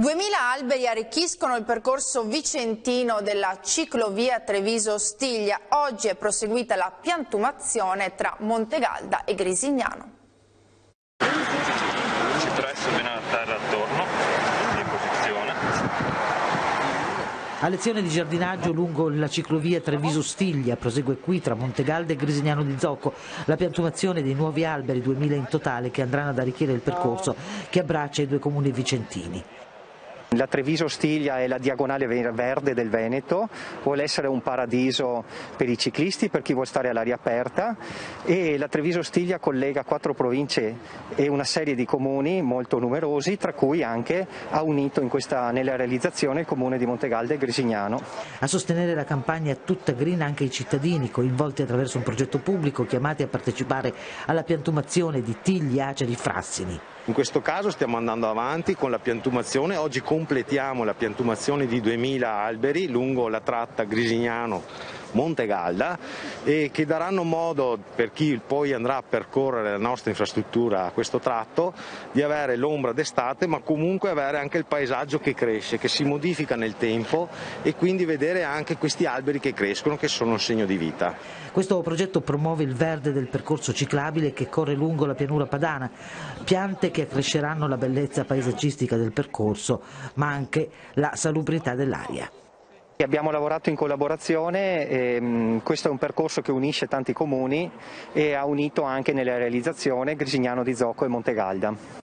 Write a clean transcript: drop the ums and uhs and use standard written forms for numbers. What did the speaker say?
2000 alberi arricchiscono il percorso vicentino della ciclovia Treviso-Stiglia. Oggi è proseguita la piantumazione tra Montegalda e Grisignano. Ci presso bene la terra attorno, in posizione. A lezione di giardinaggio lungo la ciclovia Treviso-Stiglia prosegue qui tra Montegalda e Grisignano di Zocco la piantumazione dei nuovi alberi, 2000 in totale, che andranno ad arricchire il percorso che abbraccia i due comuni vicentini. La Treviso-Stiglia è la diagonale verde del Veneto, vuole essere un paradiso per i ciclisti, per chi vuole stare all'aria aperta, e la Treviso-Stiglia collega 4 province e una serie di comuni molto numerosi, tra cui anche ha unito nella realizzazione il comune di Montegalda e Grisignano. A sostenere la campagna tutta green anche i cittadini, coinvolti attraverso un progetto pubblico, chiamati a partecipare alla piantumazione di tigli, aceri, frassini. In questo caso stiamo andando avanti con la piantumazione, oggi completiamo la piantumazione di 2000 alberi lungo la tratta Grisignano-Montegalda e che daranno modo, per chi poi andrà a percorrere la nostra infrastruttura a questo tratto, di avere l'ombra d'estate, ma comunque avere anche il paesaggio che cresce, che si modifica nel tempo, e quindi vedere anche questi alberi che crescono, che sono un segno di vita. Questo progetto promuove il verde del percorso ciclabile che corre lungo la pianura padana, piante che accresceranno la bellezza paesaggistica del percorso, ma anche la salubrità dell'aria. Abbiamo lavorato in collaborazione, questo è un percorso che unisce tanti comuni e ha unito anche nella realizzazione Grisignano di Zocco e Montegalda.